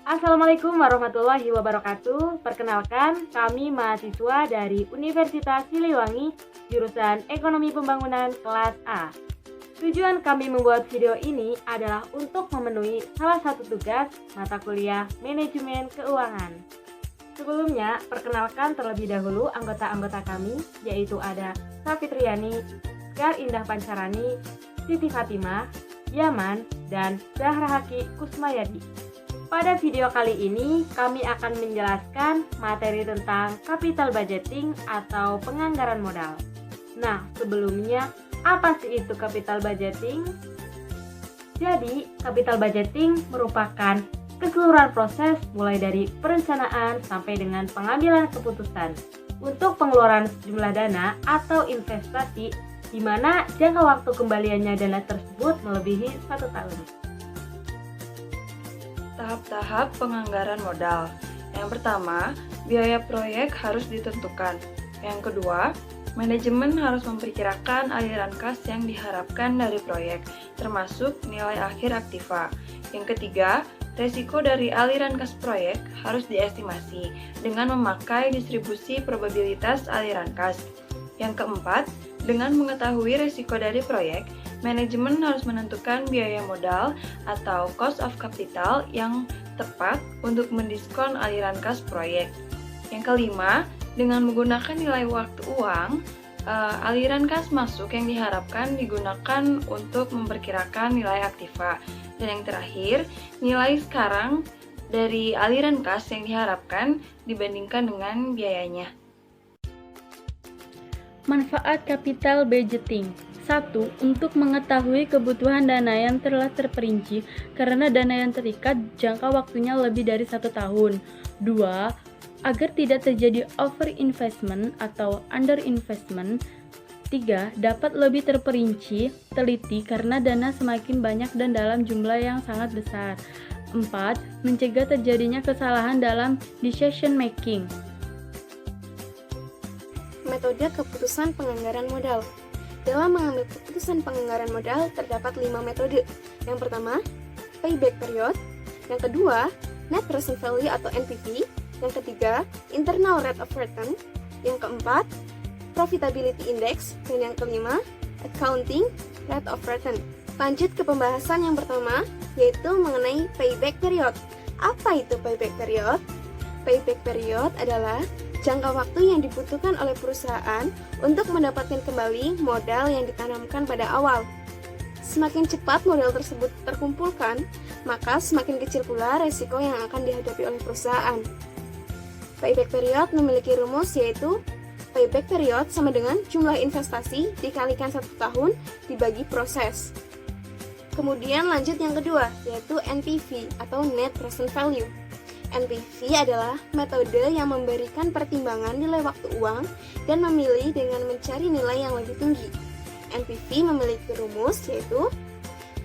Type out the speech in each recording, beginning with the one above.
Assalamualaikum warahmatullahi wabarakatuh. Perkenalkan, kami mahasiswa dari Universitas Siliwangi, jurusan Ekonomi Pembangunan kelas A. Tujuan kami membuat video ini adalah untuk memenuhi salah satu tugas mata kuliah Manajemen Keuangan. Sebelumnya, perkenalkan terlebih dahulu anggota-anggota kami, yaitu ada Safitriani, Gar Indah Pancarani, Siti Fatimah, Yaman, dan Zahra Haki Kusmayadi. Pada video kali ini, kami akan menjelaskan materi tentang capital budgeting atau penganggaran modal. Nah, sebelumnya, apa sih itu capital budgeting? Jadi, capital budgeting merupakan keseluruhan proses mulai dari perencanaan sampai dengan pengambilan keputusan untuk pengeluaran sejumlah dana atau investasi di mana jangka waktu kembaliannya dana tersebut melebihi 1 tahun. Tahap-tahap penganggaran modal. Yang pertama, biaya proyek harus ditentukan. Yang kedua, manajemen harus memperkirakan aliran kas yang diharapkan dari proyek, termasuk nilai akhir aktiva. Yang ketiga, resiko dari aliran kas proyek harus diestimasi dengan memakai distribusi probabilitas aliran kas. Yang keempat, dengan mengetahui resiko dari proyek, manajemen harus menentukan biaya modal atau cost of capital yang tepat untuk mendiskon aliran kas proyek. Yang kelima, dengan menggunakan nilai waktu uang, aliran kas masuk yang diharapkan digunakan untuk memperkirakan nilai aktiva. Dan yang terakhir, nilai sekarang dari aliran kas yang diharapkan dibandingkan dengan biayanya. Manfaat capital budgeting. 1. Untuk mengetahui kebutuhan dana yang telah terperinci karena dana yang terikat jangka waktunya lebih dari 1 tahun. 2. Agar tidak terjadi overinvestment atau underinvestment. 3. Dapat lebih terperinci, teliti karena dana semakin banyak dan dalam jumlah yang sangat besar. 4. Mencegah terjadinya kesalahan dalam decision making. Metode keputusan penganggaran modal. Dalam mengambil keputusan penganggaran modal terdapat 5 metode. Yang pertama, payback period. Yang kedua, net present value atau NPV. Yang ketiga, internal rate of return. Yang keempat, profitability index. Dan yang kelima, accounting rate of return. Lanjut ke pembahasan yang pertama, yaitu mengenai payback period. Apa itu payback period? Payback period adalah jangka waktu yang dibutuhkan oleh perusahaan untuk mendapatkan kembali modal yang ditanamkan pada awal. Semakin cepat modal tersebut terkumpulkan, maka semakin kecil pula resiko yang akan dihadapi oleh perusahaan. Payback period memiliki rumus yaitu payback period sama dengan jumlah investasi dikalikan 1 tahun dibagi proses. Kemudian lanjut yang kedua, yaitu NPV atau net present value. NPV adalah metode yang memberikan pertimbangan nilai waktu uang dan memilih dengan mencari nilai yang lebih tinggi. NPV memiliki rumus yaitu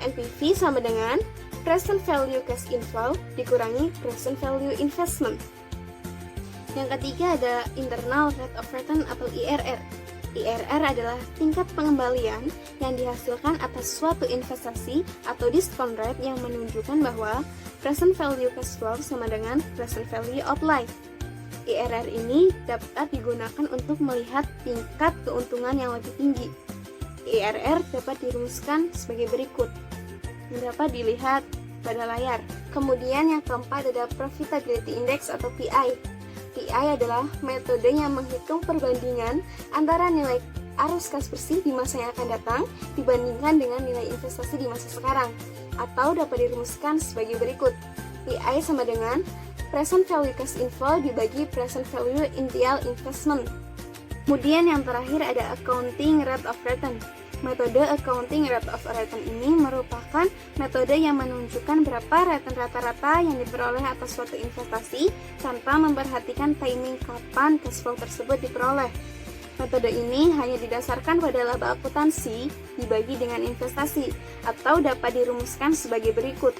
NPV sama dengan present value cash inflow dikurangi present value investment. Yang ketiga ada internal rate of return atau IRR. IRR adalah tingkat pengembalian yang dihasilkan atas suatu investasi atau discount rate yang menunjukkan bahwa present value cash flow sama dengan present value outlay. IRR ini dapat digunakan untuk melihat tingkat keuntungan yang lebih tinggi. IRR dapat dirumuskan sebagai berikut, yang dapat dilihat pada layar. Kemudian yang keempat ada profitability index atau PI. PI adalah metode yang menghitung perbandingan antara nilai arus kas bersih di masa yang akan datang dibandingkan dengan nilai investasi di masa sekarang, atau dapat dirumuskan sebagai berikut. PI sama dengan present value cash inflow dibagi present value initial investment. Kemudian yang terakhir ada accounting rate of return. Metode accounting rate of return ini merupakan metode yang menunjukkan berapa return rata-rata yang diperoleh atas suatu investasi tanpa memperhatikan timing kapan cash flow tersebut diperoleh. Metode ini hanya didasarkan pada laba akuntansi dibagi dengan investasi atau dapat dirumuskan sebagai berikut.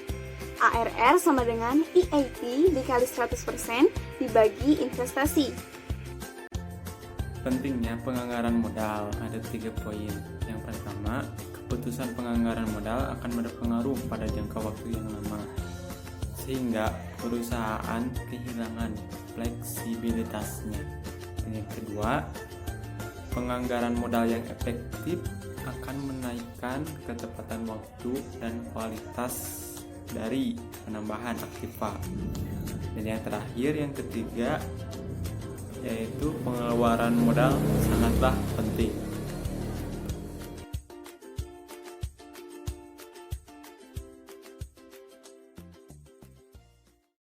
ARR sama dengan EAT dikali 100% dibagi investasi. Pentingnya penganggaran modal ada 3 poin. Yang pertama, keputusan penganggaran modal akan berpengaruh pada jangka waktu yang lama, sehingga perusahaan kehilangan fleksibilitasnya. Dan yang kedua, penganggaran modal yang efektif akan menaikkan ketepatan waktu dan kualitas dari penambahan aktiva. Dan yang terakhir, yang ketiga, yaitu pengeluaran modal sangatlah penting.